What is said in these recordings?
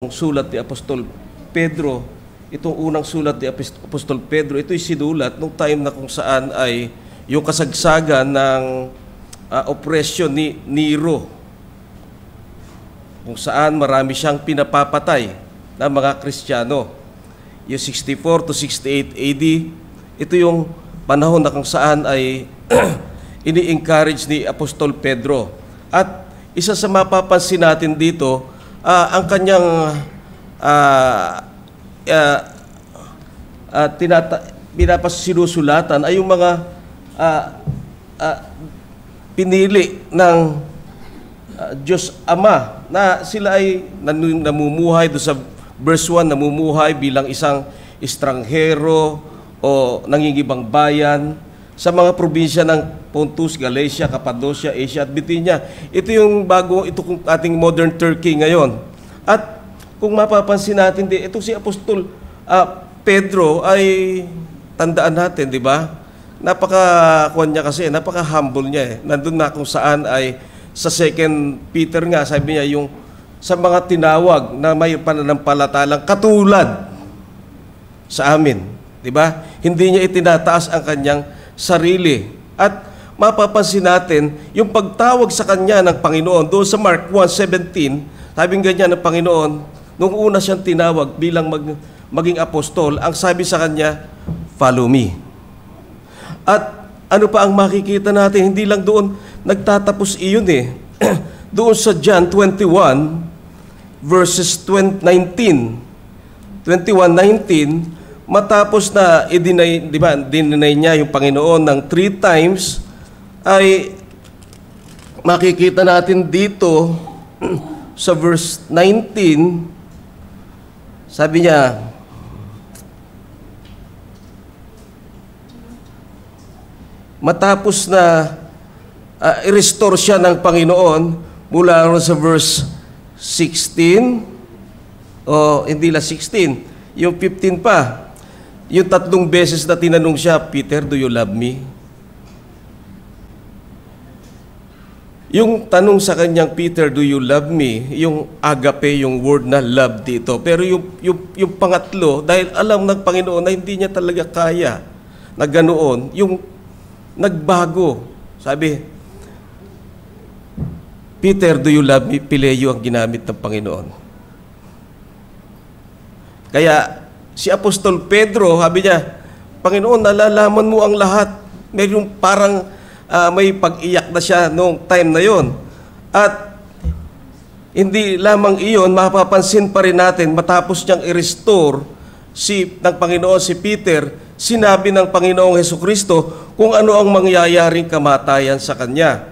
sulat ni Apostol Pedro, itong unang sulat ni Apostol Pedro, ito'y sinulat nung time na kung saan ay yung kasagsagan ng opresyon ni Nero, kung saan marami siyang pinapapatay na mga Kristiyano. Yung 64 to 68 AD, ito yung panahon na kung saan ay ini-encourage ni Apostol Pedro. At isa sa mapapansin natin dito, ang kanyang sinusulatan ay yung mga pinili ng Diyos Ama na sila ay namumuhay doon sa verse 1, namumuhay bilang isang estranghero o nangingibang bayan sa mga probinsya ng Pontus, Galatia, Cappadocia, Asia at Bithynia. Ito yung kung ating modern Turkey ngayon. At kung mapapansin natin, ito si Apostol Pedro ay tandaan natin, di ba? Napaka-kuwan niya kasi, napaka-humble niya eh. Nandun na kung saan ay sa 2 Peter nga, sabi niya yung sa mga tinawag na may pananampalatalang katulad sa amin. Di ba? Hindi niya itinataas ang kanyang sarili. At mapapansin natin, yung pagtawag sa kanya ng Panginoon, doon sa Mark 1:17, sabing ganyan ng Panginoon, nung una siyang tinawag bilang maging apostol, ang sabi sa kanya, follow me. At ano pa ang makikita natin? Hindi lang doon nagtatapos iyon eh. Doon sa John 21, verses 19, 21:19, matapos na i-deny, di ba, dinay niya yung Panginoon ng 3 times, ay makikita natin dito sa verse 19, sabi niya, matapos na i-restore siya ng Panginoon mula sa verse 16, o hindi lang 16, yung 15 pa, yung 3 beses na tinanong siya, Peter, do you love me? Yung tanong sa kanyang, Peter, do you love me? Yung agape, yung word na love dito. Pero yung pangatlo, dahil alam ng Panginoon na hindi niya talaga kaya na ganoon, yung nagbago. Sabi, Peter, do you love me? Pileo ang ginamit ng Panginoon. Kaya, si Apostol Pedro, sabi niya, Panginoon, nalalaman mo ang lahat. Mayroong parang may pag-iyak na siya noong time na yon. At hindi lamang iyon, mapapansin pa rin natin, matapos niyang i-restore ng Panginoon si Peter, sinabi ng Panginoong Hesukristo kung ano ang mangyayaring kamatayan sa kanya.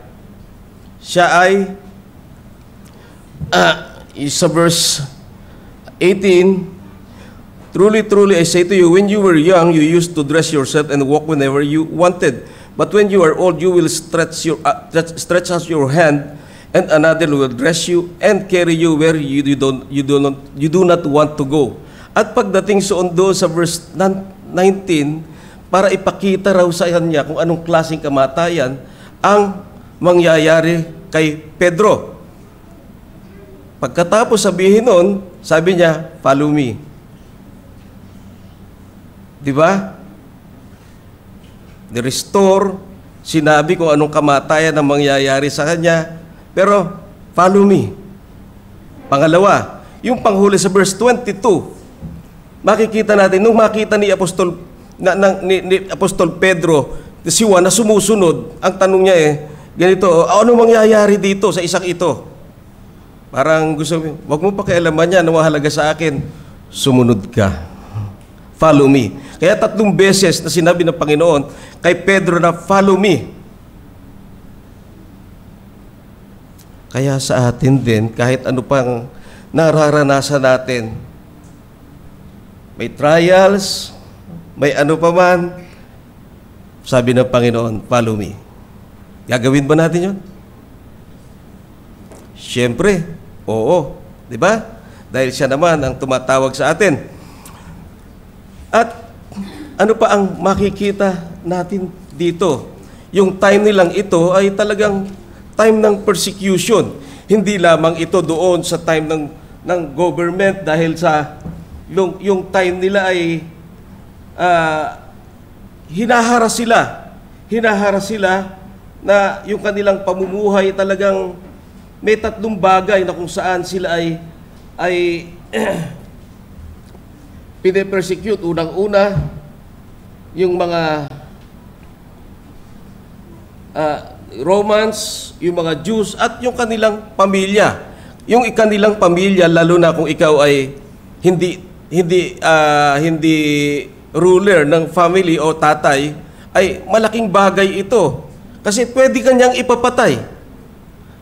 Siya ay, sa verse 18, truly, truly, I say to you, when you were young, you used to dress yourself and walk whenever you wanted. But when you are old, you will stretch out your hand, and another will dress you and carry you where you do not want to go. At pagdating doon sa verse 19, para ipakita raw sa kanya kung anong klaseng kamatayan ang mangyayari kay Pedro. Pagkatapos sabihin nun, sabi niya, follow me. Di ba? Ni-restore, sinabi kung anong kamatayan ang mangyayari sa kanya, pero follow me. Pangalawa, yung panghuli sa verse 22, makikita natin, nung makita ni Apostol Pedro, si Juan na sumusunod, ang tanong niya ganito, ano mangyayari dito sa isang ito? Parang gusto mo, wag mo pakialaman yan, nawahalaga sa akin, sumunod ka. Follow me. Kaya 3 beses na sinabi ng Panginoon kay Pedro na follow me. Kaya sa atin din, kahit ano pang nararanasan natin, may trials, may ano pa man, sabi ng Panginoon, follow me. Gagawin ba natin yun? Siyempre, oo. Di ba? Dahil siya naman ang tumatawag sa atin. At ano pa ang makikita natin dito? Yung time nilang ito ay talagang time ng persecution. Hindi lamang ito doon sa time ng government dahil sa yung time nila ay hinaharas sila na yung kanilang pamumuhay talagang may tatlong bagay na kung saan sila ay pine-persecute. Unang-una, yung mga Romans, yung mga Jews, at yung kanilang pamilya. Yung kanilang pamilya, lalo na kung ikaw ay hindi ruler ng family o tatay, ay malaking bagay ito. Kasi pwede kanyang ipapatay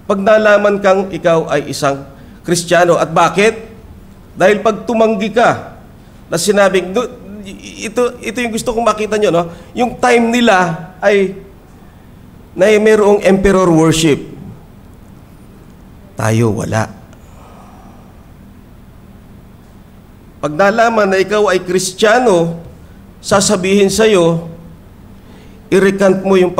pag nalaman kang ikaw ay isang Kristiyano. At bakit? Dahil pag tumanggi ka, na sinabing, ito yung gusto kong makita nyo, no? Yung time nila ay na mayroong emperor worship. Tayo wala. Pag nalaman na ikaw ay Kristiyano, sasabihin sa'yo, i-recant mo yung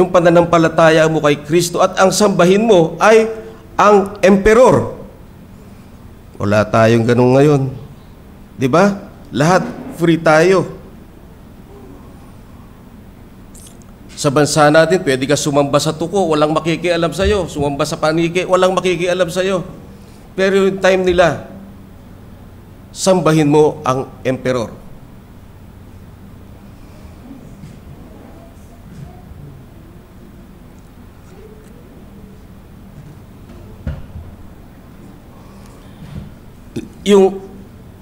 pananampalataya mo kay Kristo at ang sambahin mo ay ang emperor. Wala tayong ganun ngayon. 'Di ba? Lahat free tayo. Sa bansa natin, pwede ka sumamba sa tuko, walang makikialam sa'yo. Sumamba sa paniki, walang makikialam sa'yo. Pero yung time nila, sambahin mo ang emperor. Yung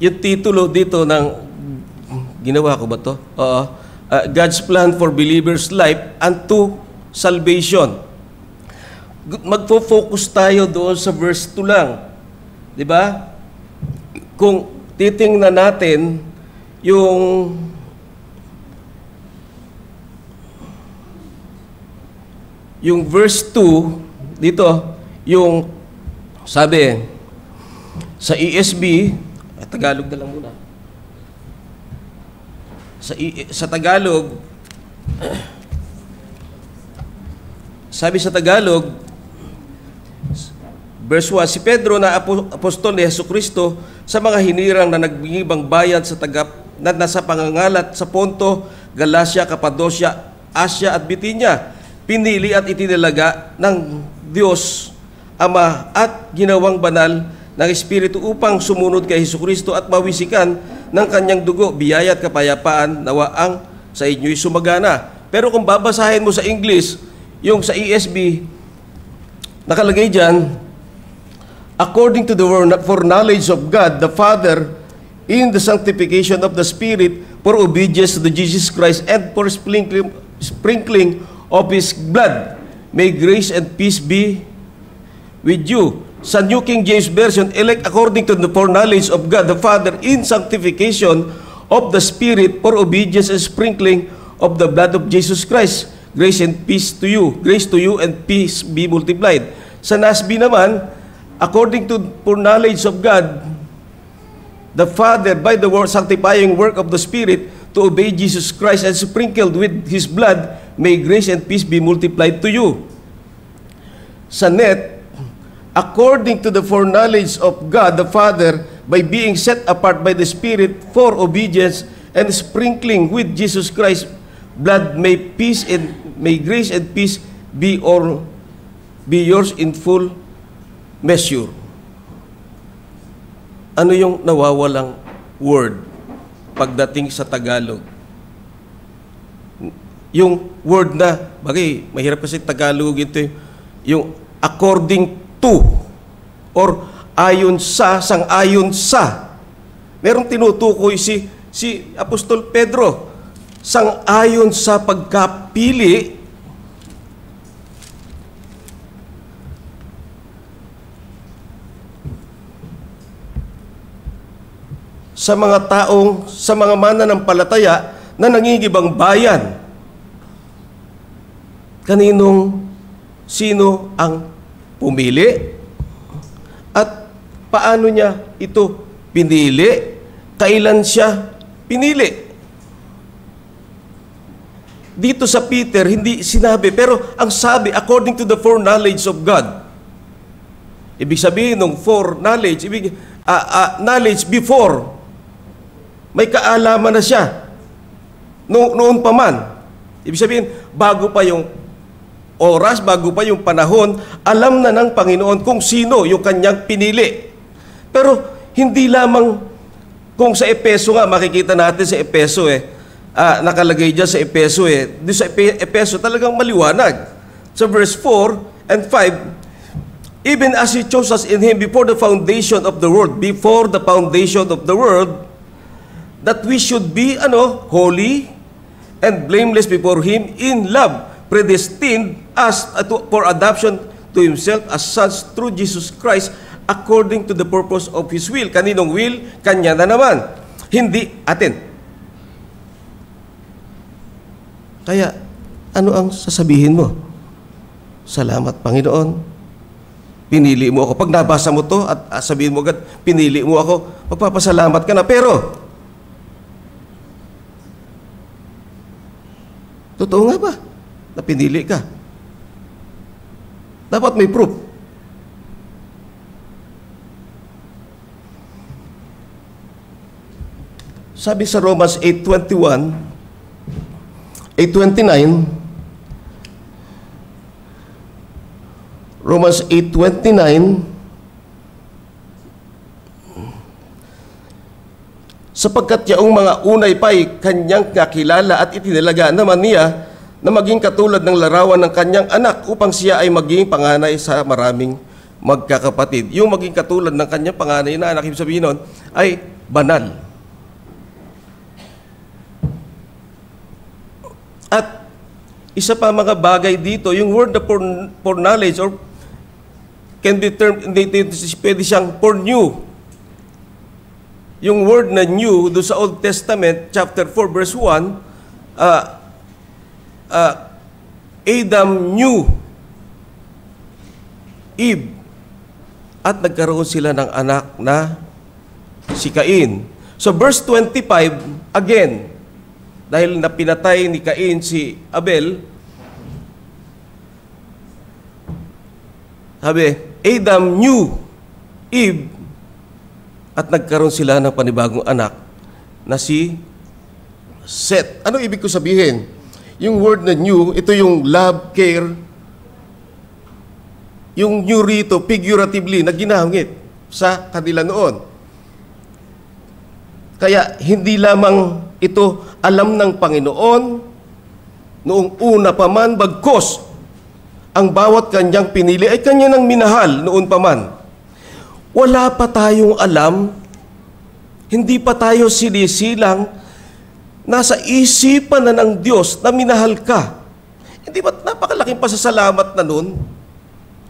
titulo dito ng ginawa ko ba to? Oo. God's plan for believers' life unto salvation. Magfo-focus tayo doon sa verse 2 lang. 'Di ba? Kung titingnan natin yung verse 2 dito, yung sabi sa ESV, Tagalog na lang muna. Sa Tagalog, sabi sa Tagalog, verse 1, si Pedro na apostol ni Jesucristo sa mga hinirang na nagbingibang bayan na nasa pangangalat sa Ponto, Galacia, Cappadocia, Asia at Bithynia, pinili at itinalaga ng Diyos Ama at ginawang banal ng Espiritu upang sumunod kay Jesucristo at mawisikan ng kanyang dugo, biyaya at kapayapaan nawa ang sa inyo'y sumagana. Pero kung babasahin mo sa English, yung sa ESV, nakalagay dyan, according to the foreknowledge of God the Father in the sanctification of the Spirit for obedience to the Jesus Christ and for sprinkling of His blood, may grace and peace be with you. Sa New King James Version, elect according to the foreknowledge of God the Father in sanctification of the Spirit for obedience and sprinkling of the blood of Jesus Christ. Grace and peace to you. Grace to you and peace be multiplied. Sa NASB naman, according to foreknowledge of God the Father by the sanctifying work of the Spirit to obey Jesus Christ and sprinkled with His blood, may grace and peace be multiplied to you. Sa NET, according to the foreknowledge of God the Father, by being set apart by the Spirit for obedience and sprinkling with Jesus Christ's blood, may grace and peace be yours in full measure. Ano yung nawawalang word pagdating sa Tagalog? Yung word na, bagay, mahirap kasi Tagalog ito, yung according to or ayon sa, sang-ayon sa. Merong tinutukoy si Apostol Pedro, sang-ayon sa pagkapili sa mga mananampalataya na nangingibang bayan. Sino ang pumili? At paano niya ito pinili? Kailan siya pinili? Dito sa Peter, hindi sinabi, pero ang sabi, according to the foreknowledge of God. Ibig sabihin ng foreknowledge, knowledge before, may kaalaman na siya. Noon pa man. Ibig sabihin, bago pa yung oras, bago pa yung panahon, alam na ng Panginoon kung sino yung kanyang pinili. Pero hindi lamang kung sa Epeso nga, makikita natin sa Epeso nakalagay dyan sa Epeso Doon sa Epeso talagang maliwanag. Sa verse 4 and 5, even as He chose us in Him before the foundation of the world, that we should be, holy and blameless before Him in love, predestined us for adoption to Himself as sons through Jesus Christ, according to the purpose of His will. Kaninong will? Kanya na naman. Hindi atin. Kaya, ano ang sasabihin mo? Salamat, Panginoon. Pinili mo ako. Pag nabasa mo to at sabihin mo agad, pinili mo ako, magpapasalamat ka na. Pero, totoo nga ba na pinili ka? Dapat may proof. Sabi sa Romans 8:29, Romans 8:29, sapagkat yaong mga unay pa'y kanyang kakilala at itinalaga naman niya na maging katulad ng larawan ng kanyang anak upang siya ay maging panganay sa maraming magkakapatid. Yung maging katulad ng kanyang panganay na anak, ibig sabihin nun, ay banal. At isa pa mga bagay dito, yung word na for knowledge or can be termed, pwede siyang for new. Yung word na new, doon sa Old Testament, chapter 4, verse 1, Adam knew Eve at nagkaroon sila ng anak na si Cain. So verse 25, again, dahil napinatay ni Cain si Abel, sabi, Adam knew Eve at nagkaroon sila ng panibagong anak na si Seth. Ano ibig ko sabihin? Yung word na new, ito yung love, care. Yung new rito, figuratively, na ginamit sa kanila noon. Kaya hindi lamang ito alam ng Panginoon noong una pa man, bagkos ang bawat kanyang pinili ay kanya nang minahal noon pa man. Wala pa tayong alam, hindi pa tayo sinisilang, nasa isipan na ng Diyos na minahal ka. Hindi ba napakalaking pasasalamat na nun?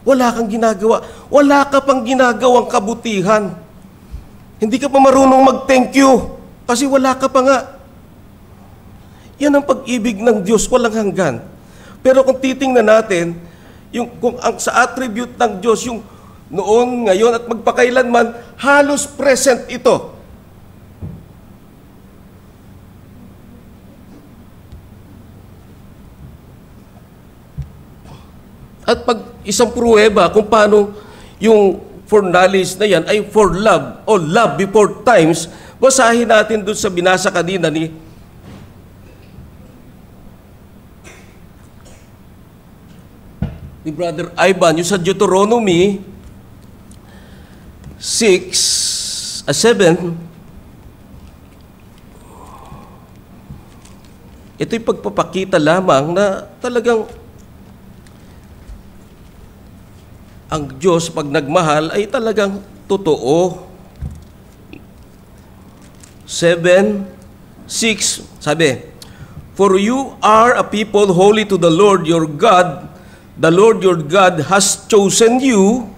Wala kang ginagawa. Wala ka pang ginagawang kabutihan. Hindi ka pa marunong mag-thank you kasi wala ka pa nga. Yan ang pag-ibig ng Diyos, walang hanggan. Pero kung titingnan natin, sa attribute ng Diyos, yung noon, ngayon, at magpakailanman, halos present ito. At pag isang pruweba kung paano yung for knowledge na yan ay for love o love before times, basahin natin doon sa binasa kanina ni Brother Ivan, yung sa Deuteronomy 7, ito'y pagpapakita lamang na talagang ang Diyos pag nagmahal ay talagang totoo. 7:6, sabi, for you are a people holy to the Lord your God. The Lord your God has chosen you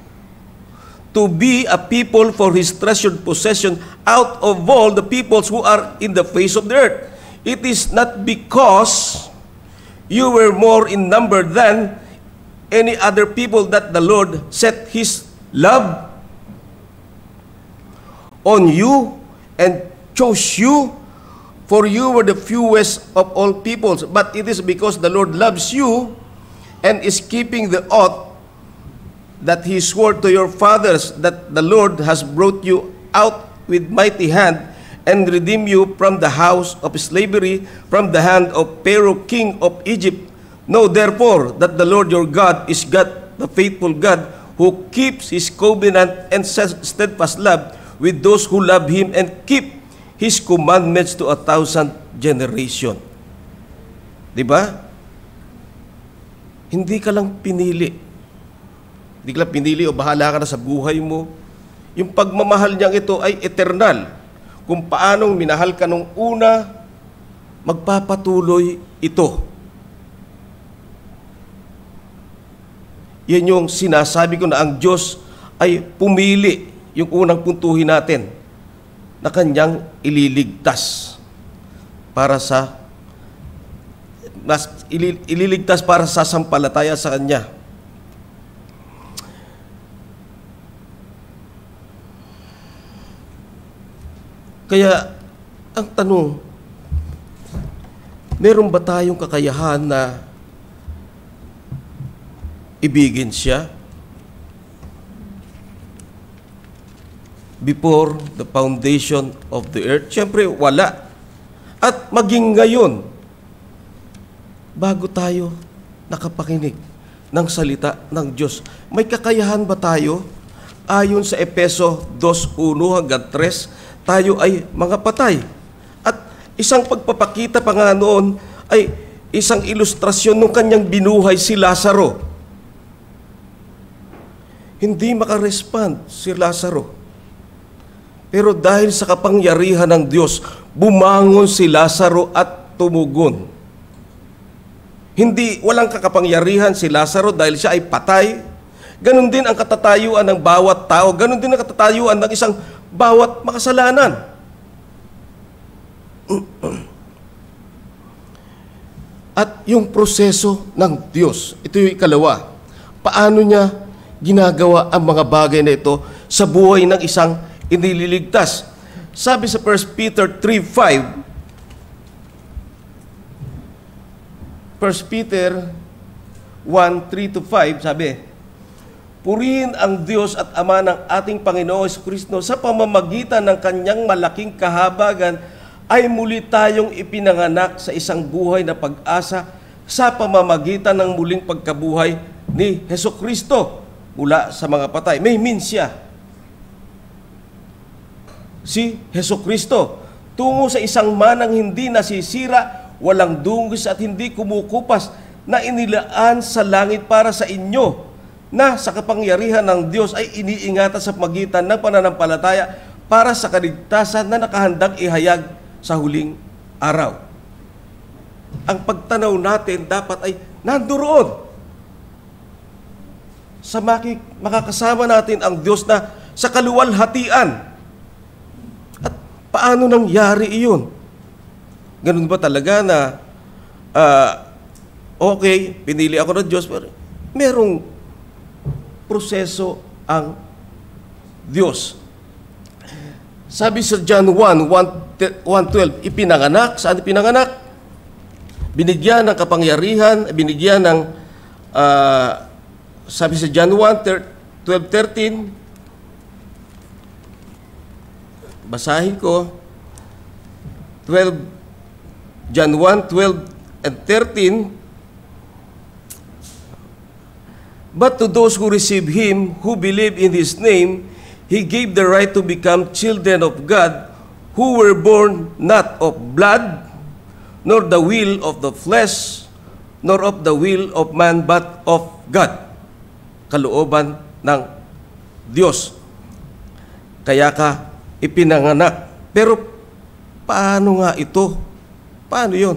to be a people for His treasured possession out of all the peoples who are in the face of the earth. It is not because you were more in number than any other people that the Lord set His love on you and chose you, for you were the fewest of all peoples. But it is because the Lord loves you and is keeping the oath that he swore to your fathers that the Lord has brought you out with mighty hand and redeemed you from the house of slavery, from the hand of Pharaoh, king of Egypt. Know therefore that the Lord your God is God, the faithful God, who keeps his covenant and steadfast love with those who love him and keep his commandments to 1,000 generation. Di ba? Hindi ka lang pinili. Hindi ka lang pinili o bahala ka na sa buhay mo. Yung pagmamahal niyang ito ay eternal. Kung paanong minahal ka nung una, magpapatuloy ito. Yan yung sinasabi ko na ang Diyos ay pumili, yung unang puntuhin natin, na kanyang ililigtas para sa ililigtas para sa sampalataya sa kanya. Kaya, ang tanong, meron ba tayong kakayahan na ibigin siya before the foundation of the earth? Siyempre, wala. At maging ngayon, bago tayo nakapakinig ng salita ng Diyos, may kakayahan ba tayo? Ayon sa Efeso 2:1-3, tayo ay mga patay. At isang pagpapakita pa nga noon ay isang ilustrasyon ng kanyang binuhay si Lazaro. Hindi makarespond si Lazaro. Pero dahil sa kapangyarihan ng Diyos, bumangon si Lazaro at tumugon. Hindi, walang kakapangyarihan si Lazaro dahil siya ay patay. Ganon din ang katatayuan ng bawat tao. Ganon din ang katatayuan ng isang bawat makasalanan. At yung proseso ng Diyos, ito yung ikalawa. Paano niya ginagawa ang mga bagay na ito sa buhay ng isang inililigtas? Sabi sa 1 Peter 3:5, 1 Peter 1:3-5, sabi, purihin ang Diyos at Ama ng ating Panginoong Jesucristo sa pamamagitan ng kanyang malaking kahabagan ay muli tayong ipinanganak sa isang buhay na pag-asa sa pamamagitan ng muling pagkabuhay ni Jesucristo mula sa mga patay. May means siya. Si Jesucristo tungo sa isang manang hindi nasisira, walang dungis at hindi kumukupas na inilaan sa langit para sa inyo, na sa kapangyarihan ng Diyos ay iniingatan sa pagitan ng pananampalataya para sa kaligtasan na nakahandang ihayag sa huling araw. Ang pagtanaw natin dapat ay nandoon sa makakasama natin ang Diyos na sa kaluwalhatian. At paano nangyari iyon? Ganun ba talaga na okay, pinili ako ng Diyos, pero merong proseso ang Diyos. Sabi sa John 1:12, ipinanganak. Saan ipinanganak? Binigyan ng kapangyarihan, binigyan ng, sabi sa John 1:12-13, basahin ko, John 1:12-13, but to those who receive Him, who believe in His name, He gave the right to become children of God, who were born not of blood, nor the will of the flesh, nor of the will of man, but of God. Kalooban ng Diyos. Kaya ka ipinanganak. Pero paano nga ito? Paano yun?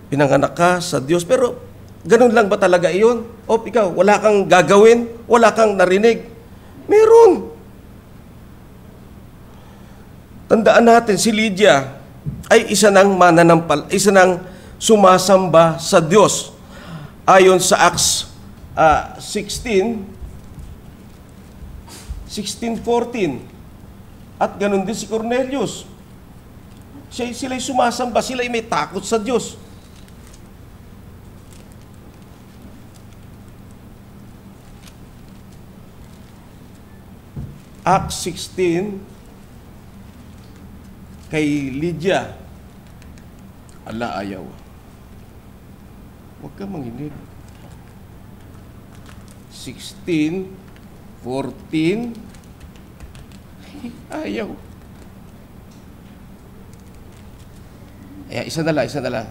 Pinanganak ka sa Diyos, pero ganun lang ba talaga iyon? O ikaw, wala kang gagawin? Wala kang narinig? Meron. Tandaan natin, si Lydia ay isa ng isa ng sumasamba sa Diyos. Ayon sa Acts 16:14. At ganun din si Cornelius. Sila'y sumasamba, sila'y may takot sa Diyos. Acts 16, kay Lydia. Ala, ayaw. Huwag ka manginig. 16, 14, ayaw. Ay, isa na lang.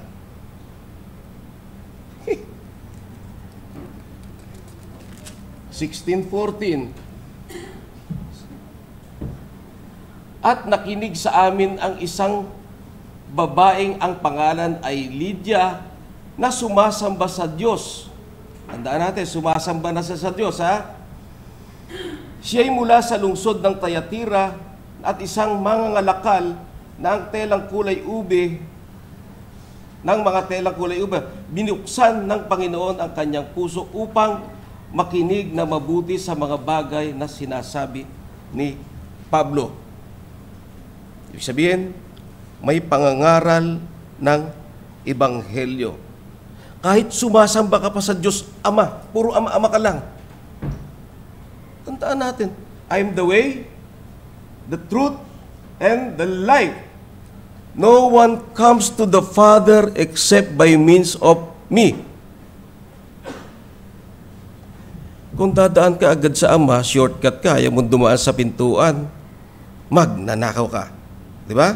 (16, 14) At nakinig sa amin ang isang babaeng ang pangalan ay Lydia na sumasamba sa Diyos. Tandaan natin, sumasamba na siya sa Diyos, ha? Siya'y mula sa lungsod ng Thyatira at isang mangangalakal na ang telang kulay ube, binuksan ng Panginoon ang kanyang puso upang makinig na mabuti sa mga bagay na sinasabi ni Pablo. Ibig sabihin, may pangangaral ng Ebanghelyo. Kahit sumasamba ka pa sa Diyos Ama, puro Ama-Ama ka lang. Tandaan natin, I am the way, the truth, and the life. No one comes to the Father except by means of me. Kung dadaan ka agad sa Ama, shortcut ka, ayaw mong dumaan sa pintuan, magnanakaw ka. Di ba?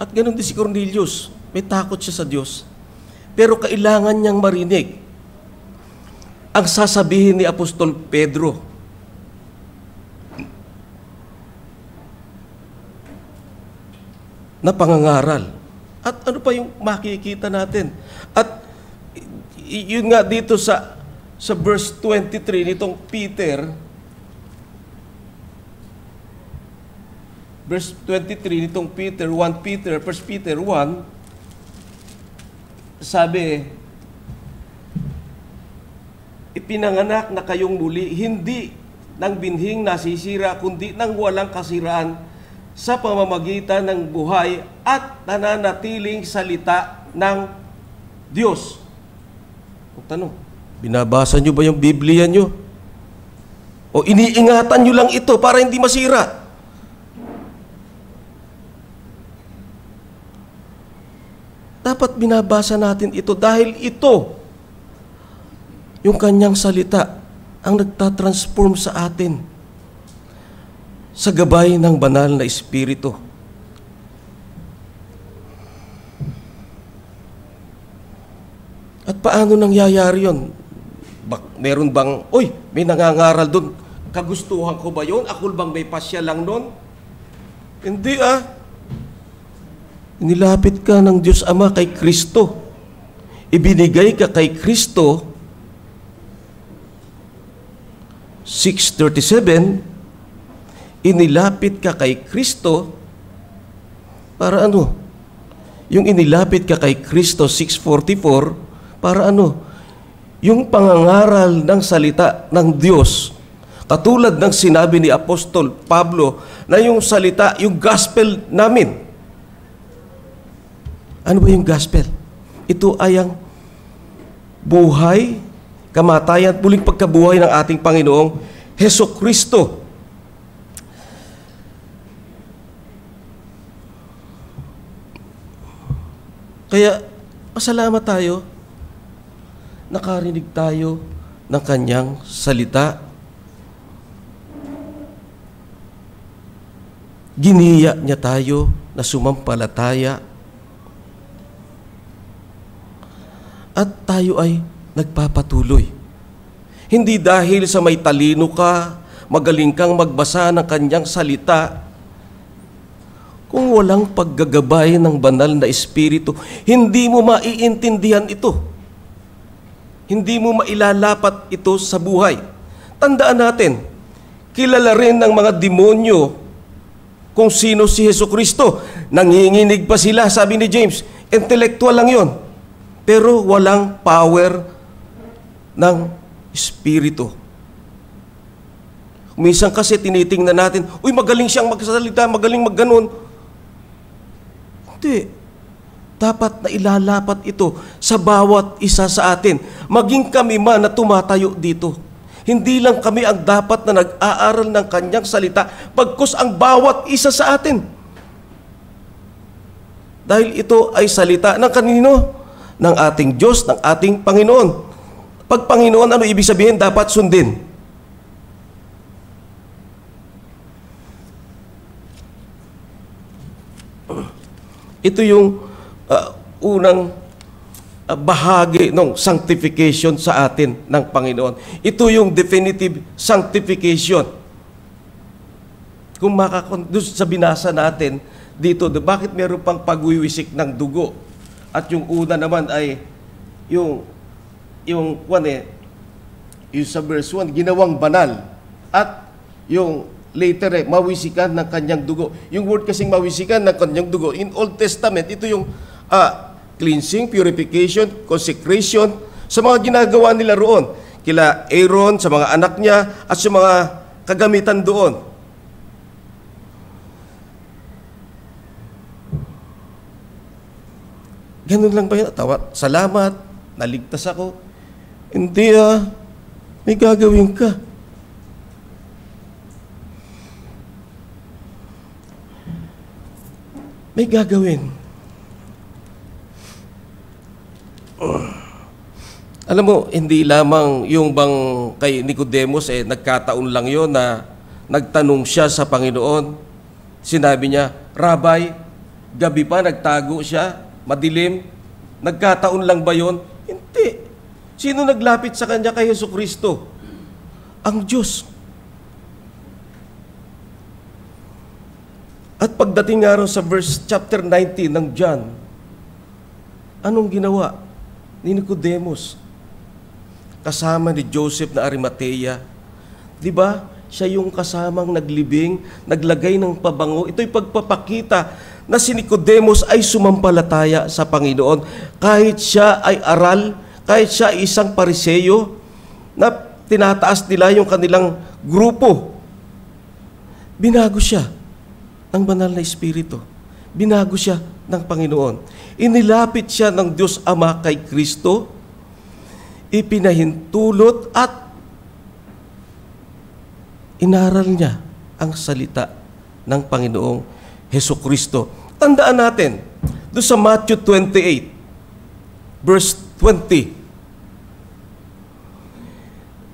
At ganoon din si Cornelius. May takot siya sa Diyos. Pero kailangan niyang marinig ang sasabihin ni Apostol Pedro. Na pangangaral. At ano pa yung makikita natin? At yun nga dito sa verse 23 nitong Peter, verse 23 nitong Peter, 1 Peter 1, sabi, ipinanganak na kayong muli, hindi ng binhing nasisira, kundi ng walang kasiraan, sa pamamagitan ng buhay at nananatiling salita ng Diyos. Ang tanong, binabasa nyo ba yung Biblia nyo? O iniingatan nyo lang ito para hindi masira? Dapat binabasa natin ito dahil ito, yung kanyang salita, ang nagtatransform sa atin sa gabay ng banal na Espiritu. At paano nangyayari yun? Meron bang, may nangangaral doon, kagustuhan ko ba yun? Ako bang may pasya lang doon? Hindi Inilapit ka ng Diyos Ama kay Kristo. Ibinigay ka kay Kristo. 6:37, inilapit ka kay Kristo para ano? Yung inilapit ka kay Kristo, 6:44, para ano? Yung pangangaral ng salita ng Diyos. Katulad ng sinabi ni Apostol Pablo na yung salita, yung gospel namin. Ano ba yung gospel? Ito ay ang buhay, kamatayan, muling pagkabuhay ng ating Panginoong Hesukristo. Kaya, pasalamat tayo, nakarinig tayo ng kanyang salita. Giniya niya tayo na sumampalataya. At tayo ay nagpapatuloy. Hindi dahil sa may talino ka, magaling kang magbasa ng kanyang salita. Kung walang paggagabay ng banal na Espiritu, hindi mo maiintindihan ito. Hindi mo mailalapat ito sa buhay. Tandaan natin, kilala rin ng mga demonyo kung sino si Hesukristo. Nanginginig pa sila, sabi ni James, intellectual lang yon, pero walang power ng Espiritu. Minsan kasi tinitingnan natin, magaling siyang magsalita, magaling magganon. Hindi. Dapat na ilalapat ito sa bawat isa sa atin. Maging kami man na tumatayo dito. Hindi lang kami ang dapat na nag-aaral ng kanyang salita, pagkus ang bawat isa sa atin. Dahil ito ay salita ng kanino? Ng ating Diyos, ng ating Panginoon. Pag Panginoon, ano ibig sabihin? Dapat sundin. Ito yung unang bahagi ng sanctification sa atin ng Panginoon. Ito yung definitive sanctification. Kung doon sa binasa natin dito, bakit meron pang pagwiwisik ng dugo? At yung una naman ay yung sa verse 1, ginawang banal. At yung later, mawisikan ng kanyang dugo. Yung word kasing mawisikan ng kanyang dugo, in Old Testament, ito yung cleansing, purification, consecration, sa mga ginagawa nila roon. Kila Aaron, sa mga anak niya, at sa mga kagamitan doon. Ganun lang ba yun? Tawat, salamat, naligtas ako. Hindi may gagawin ka. May gagawin. Alam mo, hindi lamang yung bang kay Nicodemus, nagkataon lang yon na nagtanong siya sa Panginoon. Sinabi niya, Rabbi, gabi pa nagtago siya, madilim. Nagkataon lang ba yon? Hindi. Sino naglapit sa kanya kay Jesucristo? Ang Diyos. At pagdating nga sa chapter 19 ng John, anong ginawa ni Nicodemus? Kasama ni Joseph na Arimatea. Di ba? Siya yung kasamang naglibing, naglagay ng pabango. Ito'y pagpapakita na si Nicodemus ay sumampalataya sa Panginoon. Kahit siya ay aral, kahit siya ay isang pariseyo, na tinataas nila yung kanilang grupo. Binago siya ng banal na Espiritu. Binago siya ng Panginoon. Inilapit siya ng Diyos Ama kay Kristo, ipinahintulot at inaral niya ang salita ng Panginoong Hesukristo. Tandaan natin, doon sa Matthew 28, verse 20,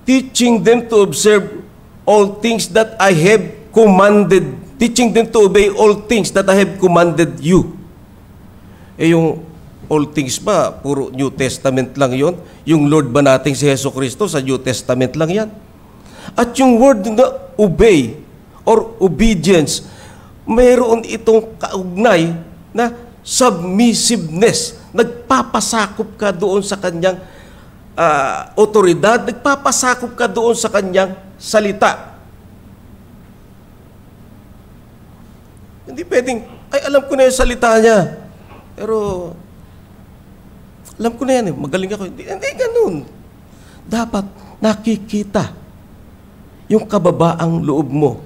teaching them to observe all things that I have commanded, teaching them to obey all things that I have commanded you. Yung all things ba, puro New Testament lang yon? Yung Lord ba nating si Jesucristo, sa New Testament lang yan? At yung word na obey or obedience, mayroon itong kaugnay na submissiveness. Nagpapasakop ka doon sa kanyang otoridad, nagpapasakop ka doon sa kanyang salita. Hindi pwedeng, ay alam ko na yung salita niya, pero alam ko na yan, magaling ako. Hindi ganun. Dapat nakikita yung kababaang loob mo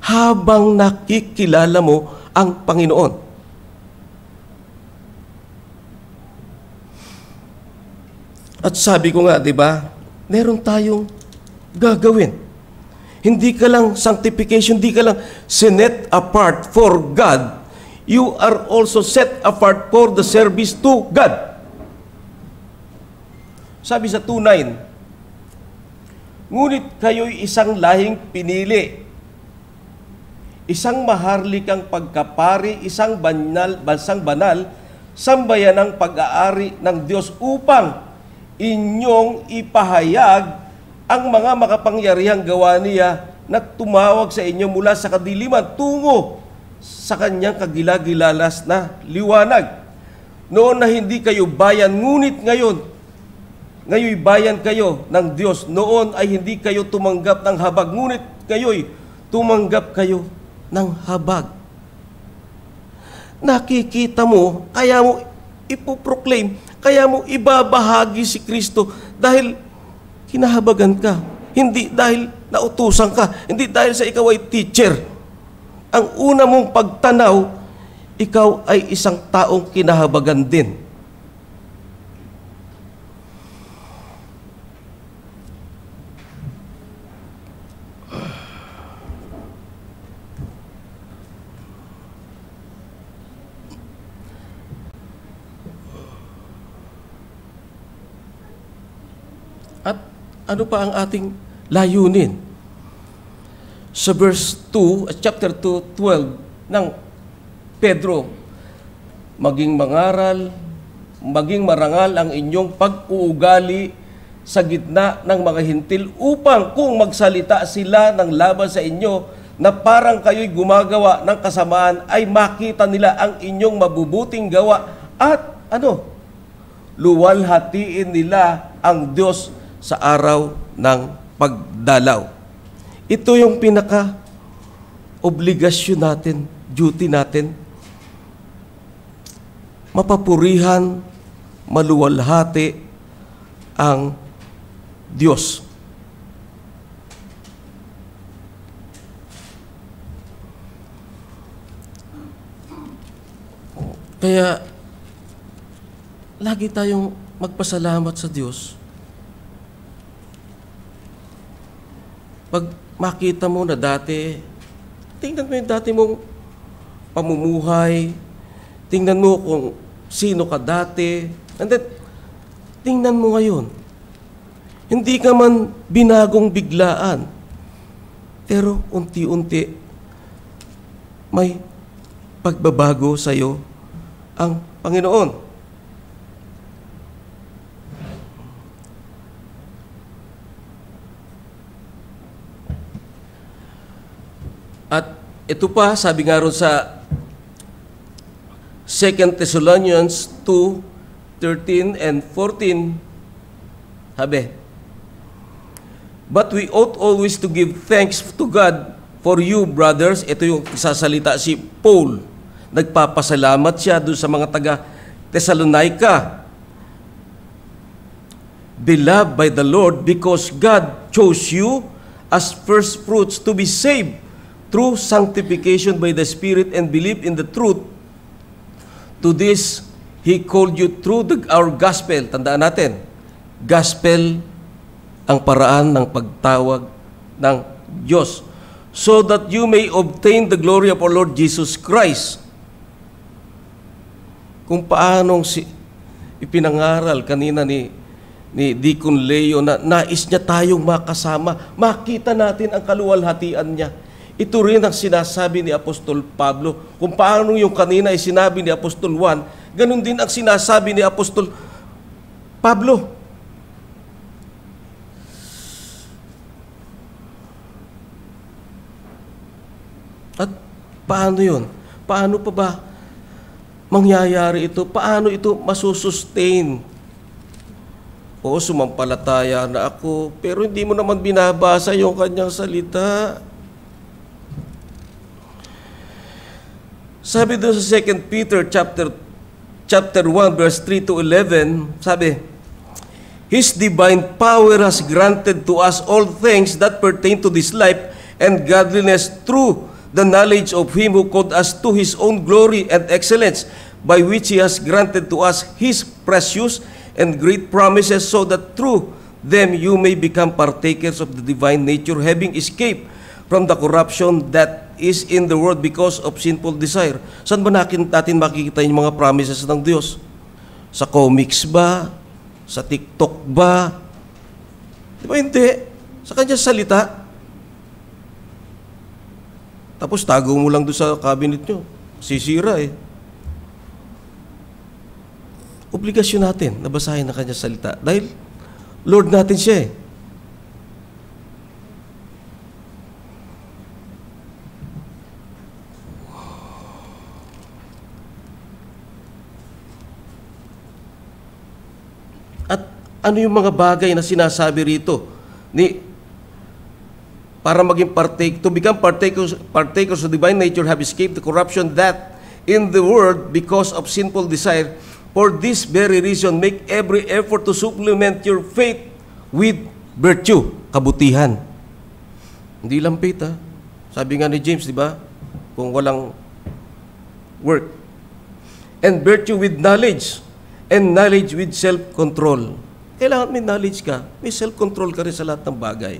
habang nakikilala mo ang Panginoon. At sabi ko nga, di ba, meron tayong gagawin. Hindi ka lang sanctification, hindi ka lang set apart for God. You are also set apart for the service to God. Sabi sa 2:9, ngunit kayo'y isang lahing pinili, isang maharlikang pagkapari, isang bansang banal, sambayanang pag-aari ng Diyos upang inyong ipahayag ang mga makapangyarihang gawa niya na tumawag sa inyo mula sa kadiliman tungo sa kanyang kagilagilalas na liwanag. Noon na hindi kayo bayan, ngunit ngayo'y bayan kayo ng Diyos. Noon ay hindi kayo tumanggap ng habag, ngunit kayo'y tumanggap kayo ng habag. Nakikita mo, kaya mo ipoproclaim, kaya mo ibabahagi si Kristo dahil kinahabagan ka. Hindi dahil nautusan ka, hindi dahil sa ikaw ay teacher. Ang una mong pagtanaw, ikaw ay isang taong kinahabagan din. At ano pa ang ating layunin? Sa verse 2, chapter 2, 12 ng Pedro, maging marangal ang inyong pag-uugali sa gitna ng mga hintil upang kung magsalita sila ng laban sa inyo na parang kayo'y gumagawa ng kasamaan ay makita nila ang inyong mabubuting gawa at luwalhatiin nila ang Diyos sa araw ng pagdalaw. Ito yung pinaka-obligasyon natin, duty natin. Mapapurihan, maluwalhati ang Diyos. Kaya, lagi tayong magpasalamat sa Diyos. Pag makita mo na dati, tingnan mo yung dati mong pamumuhay, tingnan mo kung sino ka dati, and then, tingnan mo ngayon. Hindi ka man binagong biglaan, pero unti-unti may pagbabago sa iyo ang Panginoon. At ito pa, sabi nga ron sa 2 Thessalonians 2:13 and 14, sabi, "But we ought always to give thanks to God for you, brothers." Ito yung sasalita si Paul. Nagpapasalamat siya doon sa mga taga-Thessalonica. "Beloved by the Lord, because God chose you as first fruits to be saved through sanctification by the Spirit and belief in the truth. To this, He called you through our gospel." Tandaan natin, gospel ang paraan ng pagtawag ng Diyos. "So that you may obtain the glory of our Lord Jesus Christ." Kung paanong ipinangaral kanina ni Deacon Leo na nais niya tayong makasama, makita natin ang kaluwalhatian niya. Ito rin ang sinasabi ni Apostol Pablo. Kung paano yung kanina ay sinabi ni Apostol Juan, ganun din ang sinasabi ni Apostol Pablo. At paano yun? Paano pa ba mangyayari ito? Paano ito masusustain? Oo, sumampalataya na ako, pero hindi mo naman binabasa yung kanyang salita. Sabi doon sa 2 Peter chapter 1 verse 3 to 11, sabi, "His divine power has granted to us all things that pertain to this life and godliness through the knowledge of Him who called us to His own glory and excellence, by which He has granted to us His precious and great promises, so that through them you may become partakers of the divine nature, having escaped from the corruption that is in the world because of sinful desire." Saan ba natin makikita yung mga promises ng Diyos? Sa comics ba? Sa TikTok ba? Di ba hindi? Sa kanya salita. Tapos tago mo lang doon sa cabinet nyo. Sisira eh. Obligasyon natin na basahin ang kanya salita. Dahil Lord natin siya eh. At ano yung mga bagay na sinasabi rito para maging to become partakers of divine nature, have escaped the corruption that in the world because of sinful desire. For this very reason, make every effort to supplement your faith with virtue, kabutihan. Hindi lang faith, ha? Sabi nga ni James, di ba? Kung walang work, and virtue with knowledge, and knowledge with self-control. Kailangan may knowledge ka, may self-control ka rin sa lahat ng bagay.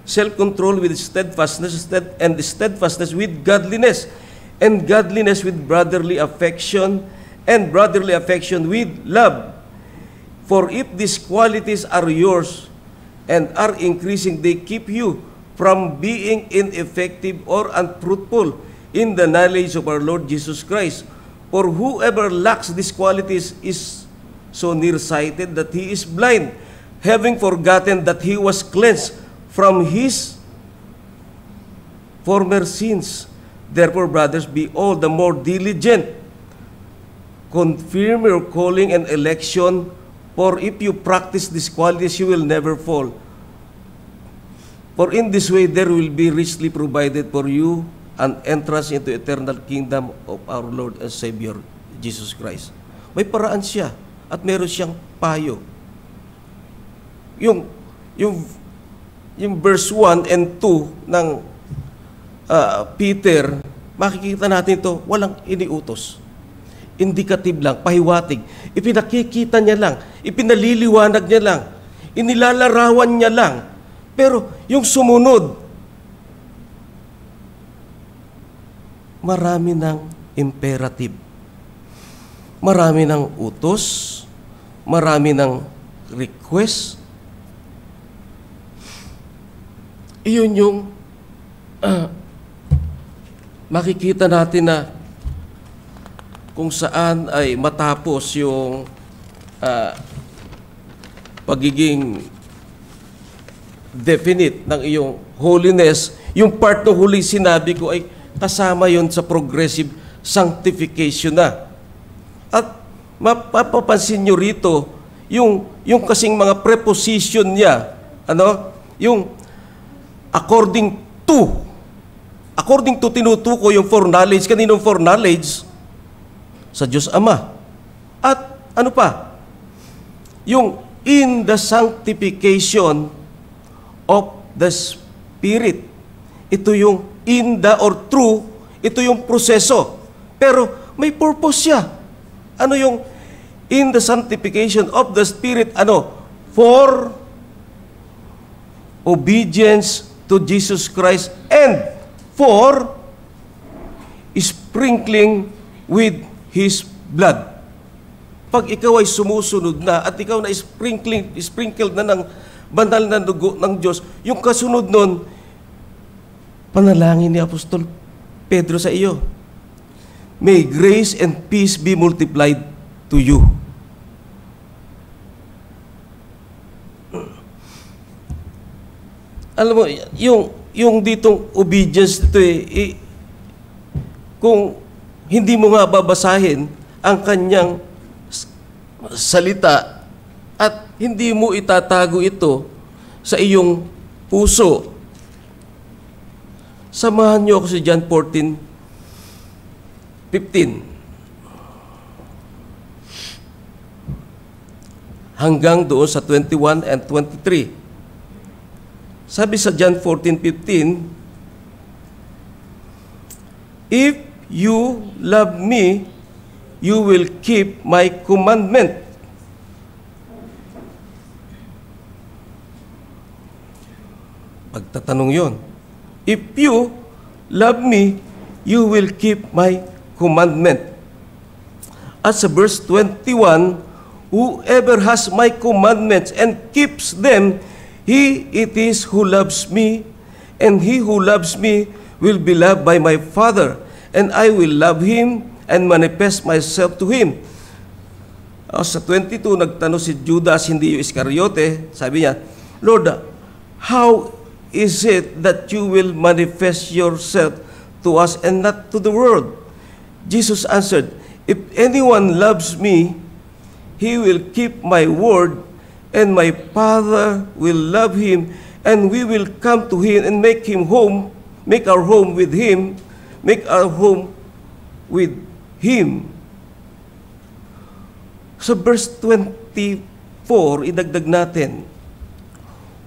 Self-control with steadfastness, and steadfastness with godliness, and godliness with brotherly affection, and brotherly affection with love. For if these qualities are yours and are increasing, they keep you from being ineffective or unfruitful in the knowledge of our Lord Jesus Christ. For whoever lacks these qualities is so nearsighted that he is blind, having forgotten that he was cleansed from his former sins. Therefore, brothers, be all the more diligent. Confirm your calling and election, for if you practice these qualities, you will never fall. For in this way, there will be richly provided for you an entrance into eternal kingdom of our Lord and Savior, Jesus Christ. May paraan siya at meron siyang payo. Yung verse 1 and 2 ng Peter, makikita natin ito, walang iniutos. Indikative lang, pahiwatig. Ipinakikita niya lang, ipinaliliwanag niya lang, inilalarawan niya lang. Pero yung sumunod, marami ng imperative. Marami ng utos, marami ng request. Iyon yung makikita natin na kung saan ay matapos yung pagiging definite ng iyong holiness, yung part ng huli sinabi ko ay kasama yon sa progressive sanctification na. At mapapansin nyo rito, yung kasing mga preposition niya, yung according to tinutuko yung foreknowledge, kaninong foreknowledge? Sa Diyos Ama. At ano pa? Yung in the sanctification of the Spirit. Ito yung in the or through, ito yung proseso. Pero may purpose siya. Ano yung in the sanctification of the Spirit? For obedience to Jesus Christ and for sprinkling with His blood. Pag ikaw ay sumusunod na at ikaw na sprinkled na ng banal na dugo ng Diyos, yung kasunod nun, panalangin ni Apostol Pedro sa iyo. May grace and peace be multiplied to you. Alam mo, yung ditong obedience dito kung hindi mo nga babasahin ang kanyang salita at hindi mo itatago ito sa iyong puso. Samahan niyo ako sa John 14:15 hanggang doon sa 21 and 23. Sabi sa John 14:15, if you love me, you will keep my commandment. Pagtatanong yon. If you love me, you will keep my commandment. At sa verse 21, whoever has my commandments and keeps them, he it is who loves me, and he who loves me will be loved by my Father, and I will love him and manifest myself to him. Sa 22, nagtanong si Judas, hindi yung Iscariote, sabi niya, Lord, how is it that you will manifest yourself to us and not to the world? Jesus answered, if anyone loves me, he will keep my word, and my Father will love him, and we will come to him and make our home with him. Sa verse 24, idagdag natin,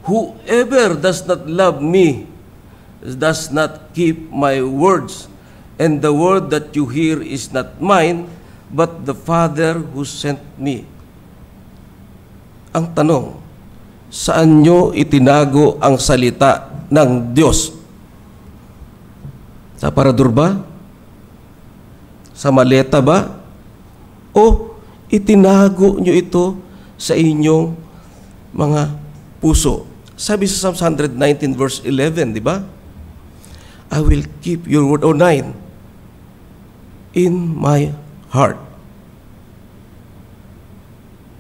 whoever does not love me does not keep my words, and the word that you hear is not mine, but the Father who sent me. Ang tanong, saan nyo itinago ang salita ng Diyos? Sa parador ba? Sa maleta ba? O itinago nyo ito sa inyong mga puso? Sabi sa Psalms 119 verse 11, di ba? I will keep your word, o 9, in my heart.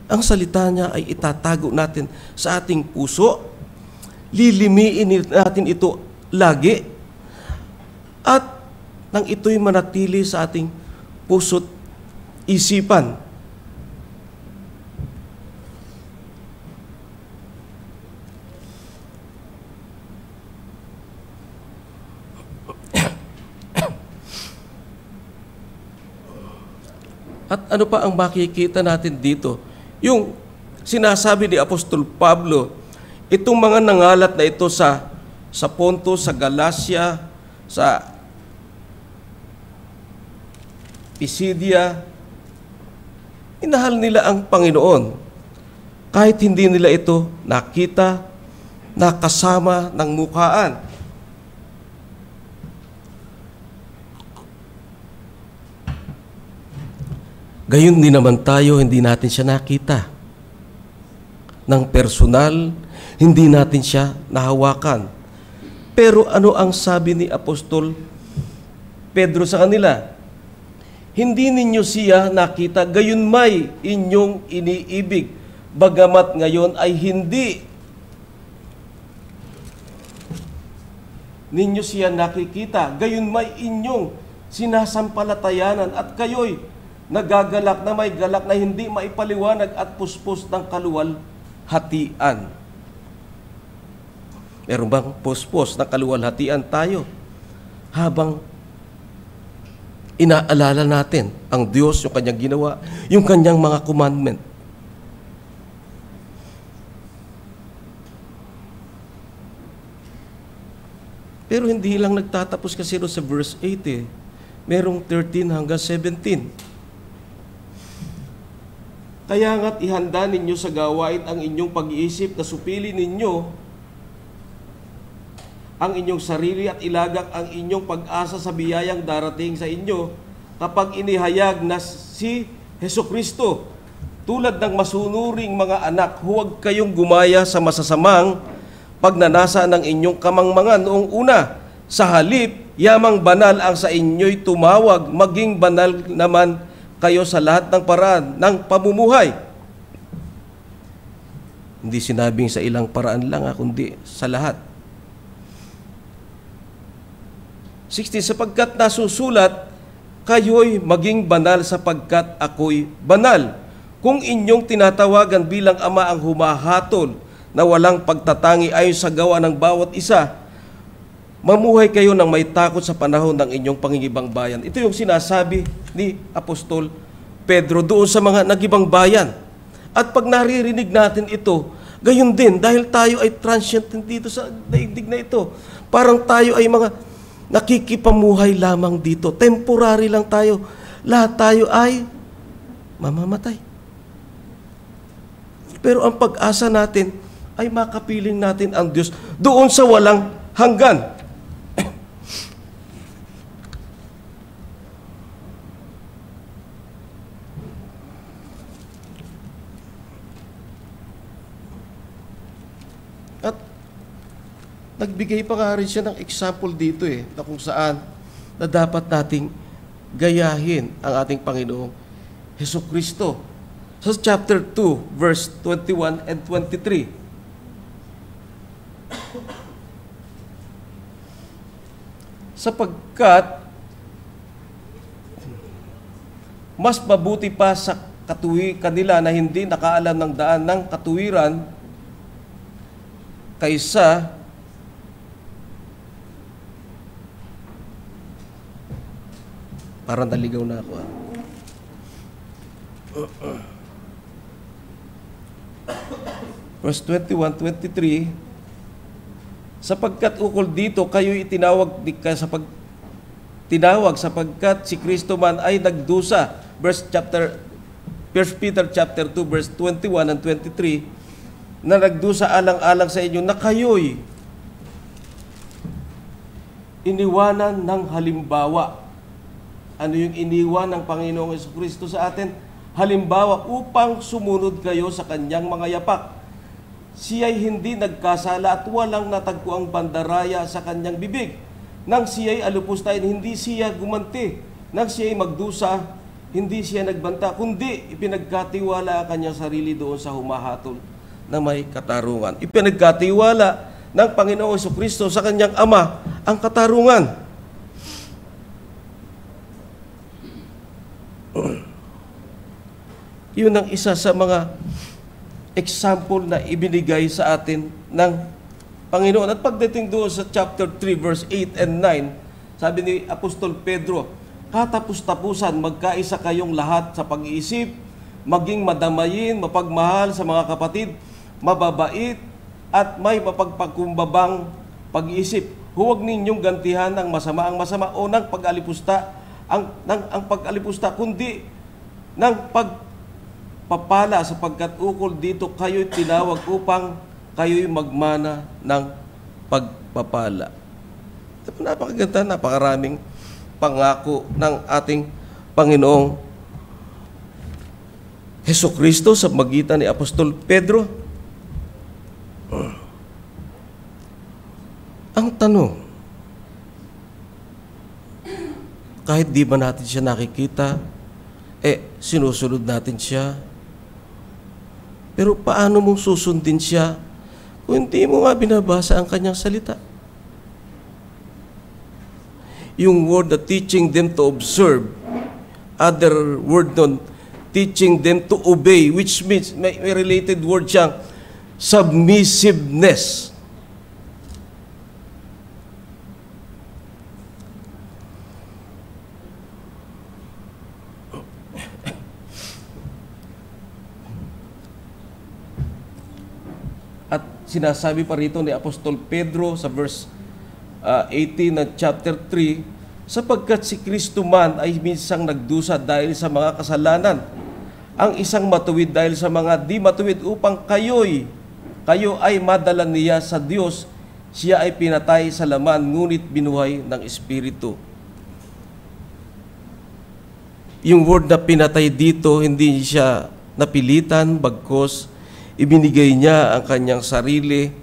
Ang salita niya ay itatago natin sa ating puso. Lilimiin natin ito lagi. At nang ito'y manatili sa ating puso't isipan. At ano pa ang makikita natin dito? Yung sinasabi ni Apostol Pablo, itong mga nangalat na ito sa Pontus, sa Galacia, sa Pisidia, inahal nila ang Panginoon. Kahit hindi nila ito nakita, nakasama ng mukhaan. Gayon din naman tayo, hindi natin siya nakita. Ng personal, hindi natin siya nahawakan. Pero ano ang sabi ni Apostol Pedro sa kanila? Hindi ninyo siya nakita, gayon may inyong iniibig, bagamat ngayon ay hindi ninyo siya nakikita, gayon may inyong sinasampalatayanan at kayo'y nagagalak na may galak na hindi maipaliwanag at puspos ng kaluwalhatian. Meron bang puspos ng kaluwalhatian tayo? Habang inaalala natin ang Diyos, yung kanyang ginawa, yung kanyang mga commandment. Pero hindi lang nagtatapos kasi sa verse 8 Merong 13 hanggang 17. Kaya nga't ihanda ninyo sa gawain ang inyong pag-iisip na supili ninyo ang inyong sarili at ilagak ang inyong pag-asa sa biyayang darating sa inyo kapag inihayag na si Hesukristo. Tulad ng masunuring mga anak, huwag kayong gumaya sa masasamang pagnanasa ng inyong kamangmangan noong una. Sa halip, yamang banal ang sa inyo'y tumawag, maging banal naman kayo sa lahat ng paraan ng pamumuhay. Hindi sinabing sa ilang paraan lang, kundi sa lahat. 16, sapagkat nasusulat, kayo'y maging banal sapagkat ako'y banal. Kung inyong tinatawagan bilang ama ang humahatol na walang pagtatangi ayon sa gawa ng bawat isa, mamuhay kayo ng may takot sa panahon ng inyong pangingibang bayan. Ito yung sinasabi ni Apostol Pedro doon sa mga nagibang bayan. At pag naririnig natin ito, gayon din, dahil tayo ay transient dito sa daigdig na ito. Parang tayo ay mga nakikipamuhay lamang dito. Temporary lang tayo. Lahat tayo ay mamamatay. Pero ang pag-asa natin ay makapiling natin ang Diyos doon sa walang hanggan. At nagbigay pa nga rin siya ng example dito na kung saan na dapat nating gayahin ang ating Panginoong Hesukristo. Sa chapter 2, verse 21 and 23. Sapagkat mas mabuti pa sa kanila na hindi nakaalam ng daan ng katuwiran kaysa parang naligaw na ako. Verse 21, 23, Sapagkat ukol dito, kayo tinawag sapagkat si Kristo man ay nagdusa. First Peter chapter 2 verse 21 and 23, na nagdusa alang-alang sa inyo na kayo'y iniwanan ng halimbawa. Ano yung iniwan ng Panginoong Jesucristo sa atin? Halimbawa upang sumunod kayo sa kanyang mga yapak. Siya'y hindi nagkasala at walang natagpuang bandaraya sa kanyang bibig. Nang siya'y alupustahin, hindi siya gumanti. Nang siya'y magdusa, hindi siya nagbanta, kundi ipinagkatiwala ang kanyang sarili doon sa humahatol na may katarungan. Ipinagkatiwala ng Panginoong Jesucristo sa kanyang Ama ang katarungan. Yun ang isa sa mga example na ibinigay sa atin ng Panginoon. At pagdating doon sa chapter 3 verse 8 and 9, sabi ni Apostol Pedro, katapus-tapusan magkaisa kayong lahat sa pag-iisip, maging madamayin, mapagmahal sa mga kapatid, mababait, at may mapagpakumbabang pag-iisip. Huwag ninyong gantihan ang masama o ng pag-alipusta, ang pag-alipusta, kundi ng pagpapala, sapagkat ukol dito kayo'y tinawag upang kayo'y magmana ng pagpapala. Napakaganda, napakaraming pangako ng ating Panginoong Hesukristo sa magitan ni Apostol Pedro. Ang tanong, kahit di ba natin siya nakikita, sinusunod natin siya. Pero paano mong susundin siya kung hindi mo nga binabasa ang kanyang salita? Yung word na teaching them to observe, other word nun, teaching them to obey, which means, may related word siyang submissiveness. At sinasabi pa rito ni Apostol Pedro sa verse 18 na chapter 3, sapagkat si Kristo man ay minsang nagdusa dahil sa mga kasalanan, ang isang matuwid dahil sa mga di matuwid, upang kayo ay madala niya sa Diyos. Siya ay pinatay sa laman, ngunit binuhay ng Espiritu. Yung word na pinatay dito, hindi siya napilitan, bagkus ibinigay niya ang kanyang sarili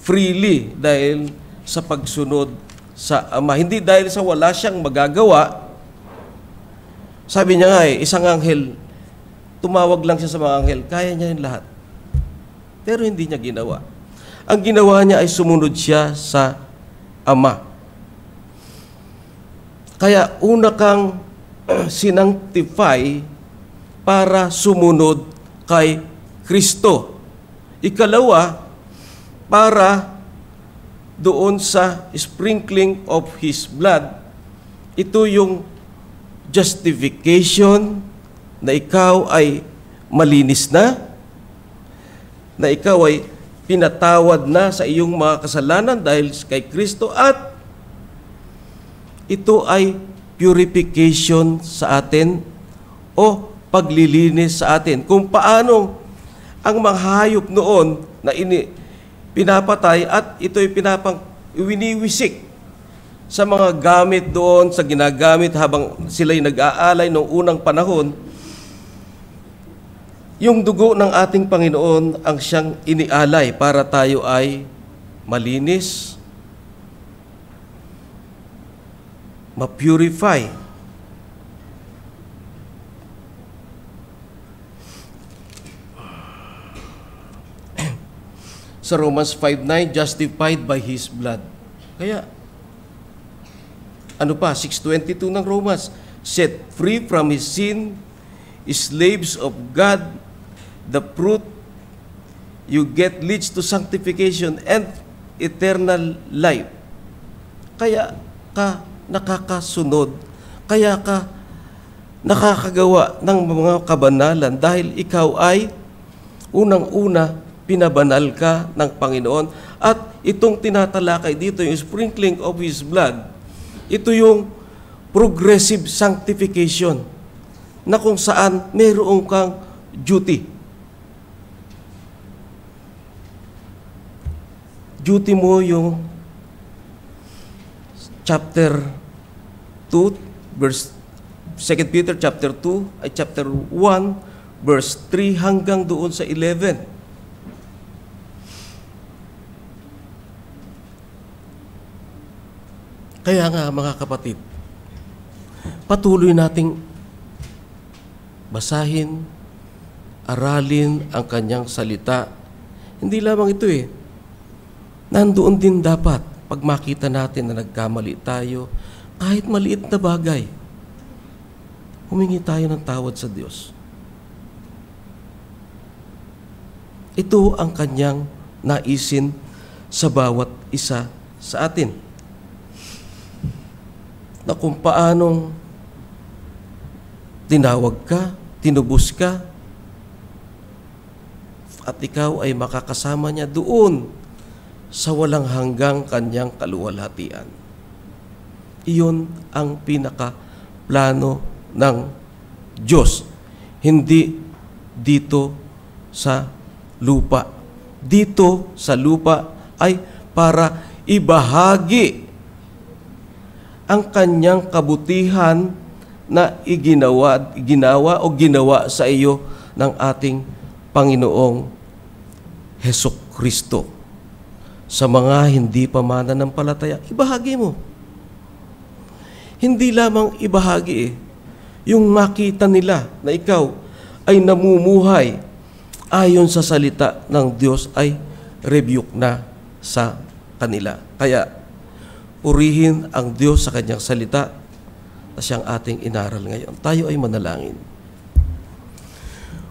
freely dahil sa pagsunod sa Ama. Hindi dahil sa wala siyang magagawa. Sabi niya nga isang anghel, tumawag lang siya sa mga anghel, kaya niya yung lahat. Pero hindi niya ginawa. Ang ginawa niya ay sumunod siya sa Ama. Kaya una kang sinanctify para sumunod kay Kristo. Ikalawa, para doon sa sprinkling of His blood. Ito yung justification na ikaw ay malinis na ikaw ay pinatawad na sa iyong mga kasalanan dahil kay Kristo, at ito ay purification sa atin o paglilinis sa atin. Kung paano ang mga hayop noon na pinapatay at ito'y winiwisik sa mga gamit doon, sa ginagamit habang sila'y nag-aalay noong unang panahon, yung dugo ng ating Panginoon ang siyang inialay para tayo ay malinis, ma-purify. Sa Romans 5:9, justified by His blood. Kaya, 6:22 ng Romans, set free from his sin, slaves of God, the fruit you get leads to sanctification and eternal life. Kaya ka nakakasunod, kaya ka nakakagawa ng mga kabanalan dahil ikaw ay unang-una pinabanal ka ng Panginoon at itong tinatalakay dito, yung sprinkling of His blood, ito yung progressive sanctification na kung saan mayroong kang duty. Duty mo yung chapter 2, verse 2 Peter chapter 2, ay chapter 1, verse 3 hanggang doon sa 11. Kaya nga mga kapatid, patuloy nating basahin, aralin ang kanyang salita. Hindi lamang ito nandoon din dapat pag makita natin na nagkamali tayo, kahit maliit na bagay, humingi tayo ng tawad sa Diyos. Ito ang kanyang naisin sa bawat isa sa atin. Na kung paanong tinawag ka, tinubos ka, at ikaw ay makakasama niya doon sa walang hanggang kanyang kaluwalhatian. Iyon ang pinaka-plano ng Diyos. Hindi dito sa lupa. Dito sa lupa ay para ibahagi ang kanyang kabutihan na ginawa sa iyo ng ating Panginoong Hesukristo. Sa mga hindi pa mananampalataya, ibahagi mo. Hindi lamang ibahagi yung makita nila na ikaw ay namumuhay ayon sa salita ng Diyos ay rebuke na sa kanila. Kaya, purihin ang Diyos sa kanyang salita na siyang ating inaral ngayon. Tayo ay manalangin.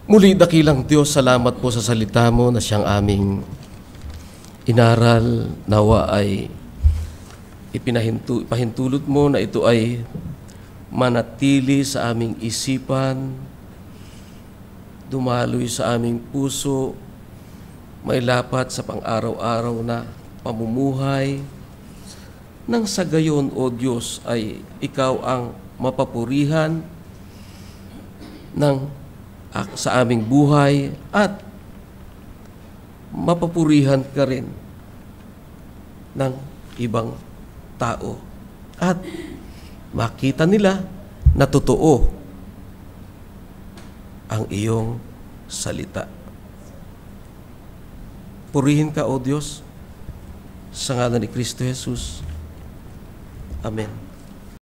Muli, dakilang Diyos, salamat po sa salita mo na siyang aming inaral. Nawa ay ipahintulot mo na ito ay manatili sa aming isipan, dumaloy sa aming puso, may lapat sa pang-araw-araw na pamumuhay, nang sa gayon, O Diyos, ay ikaw ang mapapurihan sa aming buhay at mapapurihan ka rin ng ibang tao at makita nila na totoo ang iyong salita. Purihin ka, O Diyos, sa ngalan ni Kristo Jesus. Amen.